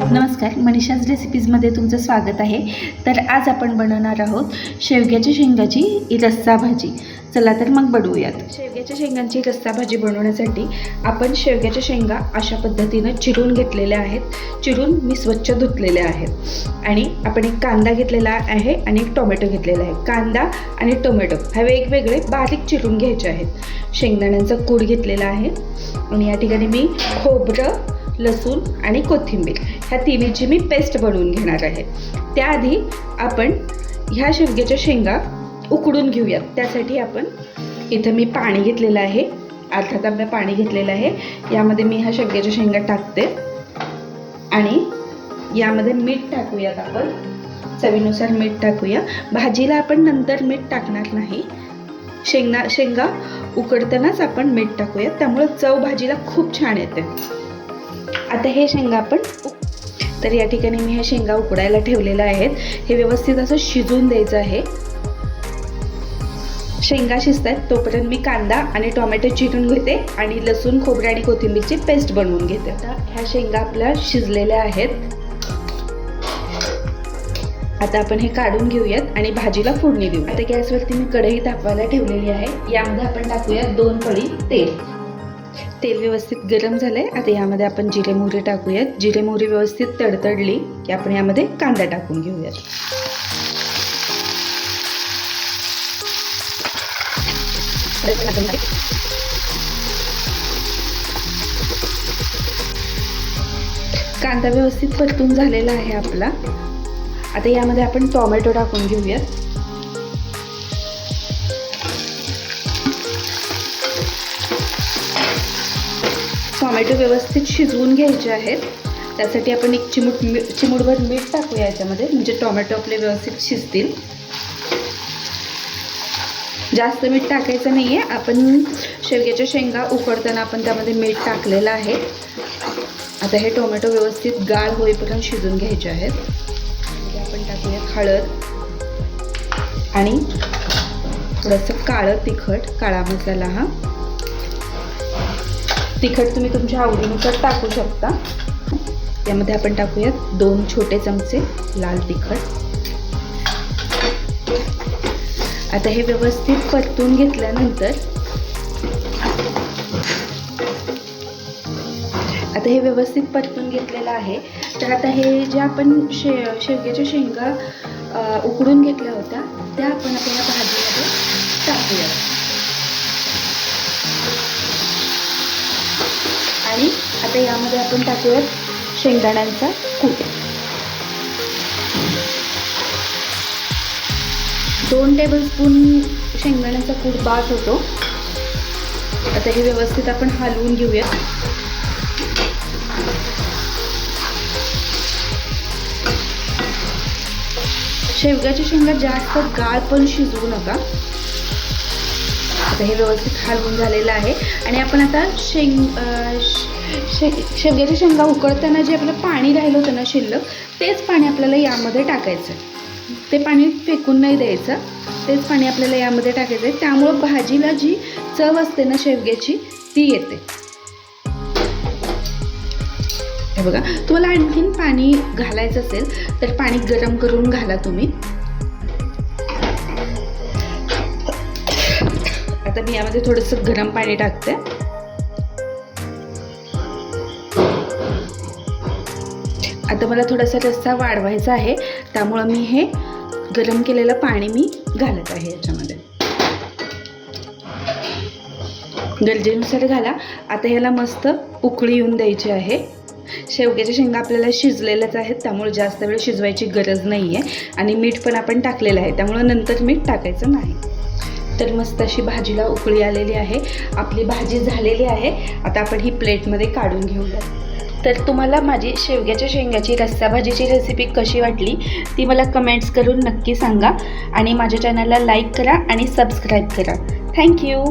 नमस्कार, मनीषाज रेसिपीजमध्ये तुमचं स्वागत आहे। तर आज आपण बनवणार आहोत शेवग्याच्या शेंगाची रस्सा भाजी। चला तर मग बनवूयात। शेवग्याच्या शेंगांची रस्सा भाजी बनवण्यासाठी आपण शेवग्याच्या शेंगा अशा पद्धतीने चिरून घेतलेल्या आहेत। चिरून मी स्वच्छ धुतलेल्या आहेत आणि आपण एक कांदा घेतलेला आहे आणि एक टोमॅटो घेतलेला आहे। कांदा आणि टोमॅटो हे वेगवेगळे बारीक चिरून घ्यायचे आहेत। शेंगदाण्यांचा कूट घेतलेला आहे आणि या ठिकाणी मी खोबरं, लसूण आणि कोथिंबीर ह्या तिन्हीची मी पेस्ट बनवून घेणार आहे। त्याआधी आपण ह्या शेवग्याच्या शेंगा उकडून घेऊयात। त्यासाठी आपण इथे मी पाणी घेतलेलं आहे, अर्धा तांब्या पाणी घेतलेलं आहे। यामध्ये मी ह्या शेवग्याच्या शेंगा टाकते आणि यामध्ये मीठ टाकूयात। आपण चवीनुसार मीठ टाकूया। भाजीला आपण नंतर मीठ टाकणार नाही, शेंगा उकडतानाच आपण मीठ टाकूया, त्यामुळे चव भाजीला खूप छान येते। आता हे शेंगा आपण तर या ठिकाणी मी हे शेंगा उकडायला ठेवलेल्या आहेत। हे व्यवस्थित असं शिजवून द्यायचं आहे। शेंगा शिजतात तोपर्यंत मी कांदा आणि टोमॅटो चिरून घेते आणि लसूण, खोबरं आणि कोथिंबीरची पेस्ट बनवून घेते। आता ह्या शेंगा आपल्या शिजलेल्या आहेत। आता आपण हे काढून घेऊयात आणि भाजीला फोडणी देऊ। आता गॅसवरती मी कढई तापवायला ठेवलेली आहे। यामध्ये आपण टाकूया 2 पळी तेल। तेल व्यवस्थित गरम झालंय। आता यामध्ये आपण जिरे मोहरी टाकूयात। जिरे मोहरी व्यवस्थित तडतडली की आपण यामध्ये कांदा टाकून घेऊयात। कांदा व्यवस्थित परतून झालेला आहे आपला। आता यामध्ये आपण टोमॅटो टाकून घेऊयात। टोमॅटो व्यवस्थित शिजवून घ्यायचे आहेत। त्यासाठी आपण एक चिमूटभर मीठ टाकूया याच्यामध्ये, म्हणजे टोमॅटो आपले व्यवस्थित शिजतील। जास्त मीठ टाकायचं नाही आहे, आपण शेवग्याच्या शेंगा उकडताना आपण त्यामध्ये मीठ टाकलेलं आहे। आता हे टोमॅटो व्यवस्थित गाळ होईपर्यंत शिजवून घ्यायचे आहेत। आपण टाकूया हळद आणि थोडंसं काळं तिखट, काळा मसाला। हा तिखट तुम्ही तुमच्या आवडीनुसार टाकू शकता। यामध्ये आपण टाकूयात 2 छोटे चमचे लाल तिखट। आता हे व्यवस्थित परतून घेतल्यानंतर आता हे व्यवस्थित परतून घेतलेलं आहे। तर आता हे जे आपण शेवग्याच्या शेंगा उकडून घेतल्या होत्या त्या आपण आपल्या भाजीमध्ये टाकूया आणि आता यामध्ये आपण टाकूयात शेंगदाण्यांचा कूट। 2 टेबलस्पून शेंगदाण्याचा कूट बास होतो। आता हे व्यवस्थित आपण हलवून घेऊयात। शेवग्याच्या शेंगा जास्त गाळ पण शिजवू नका। आता हे व्यवस्थित हलवून झालेलं आहे आणि आपण आता शेवग्याच्या शेंगा उकडताना जे आपलं पाणी राहिलं होतं ना शिल्लक, तेच पाणी आपल्याला यामध्ये टाकायचं। ते पाणी फेकून नाही द्यायचं, तेच पाणी आपल्याला यामध्ये टाकायचं आहे। त्यामुळं भाजीला जी चव असते ना शेवग्याची ती येते। हे बघा, तुम्हाला आणखीन पाणी घालायचं असेल तर पाणी गरम करून घाला तुम्ही। आता मी यामध्ये थोडंसं गरम पाणी टाकते। आता मला थोडासा रस्सा वाढवायचा आहे, त्यामुळं मी हे गरम केलेलं पाणी मी घालत आहे याच्यामध्ये। गरजेनुसार घाला। आता ह्याला मस्त उकळी येऊन द्यायची आहे। शेवग्याच्या शेंगा आपल्याला शिजलेल्याच आहेत, त्यामुळे जास्त वेळ शिजवायची गरज नाही आहे आणि मीठ पण आपण टाकलेलं आहे, त्यामुळे नंतर मीठ टाकायचं नाही। तर मस्त अशी भाजीला उकळी आलेली आहे। आपली भाजी झालेली आहे। आता आपण ही प्लेटमध्ये काढून घेऊया। तर तुम्हाला माझी शेवग्याच्या शेंगाची रस्सा भाजीची रेसिपी कशी वाटली ती मला कमेंट्स करून नक्की सांगा आणि माझ्या चॅनलला लाईक करा आणि सबस्क्राईब करा। थँक्यू।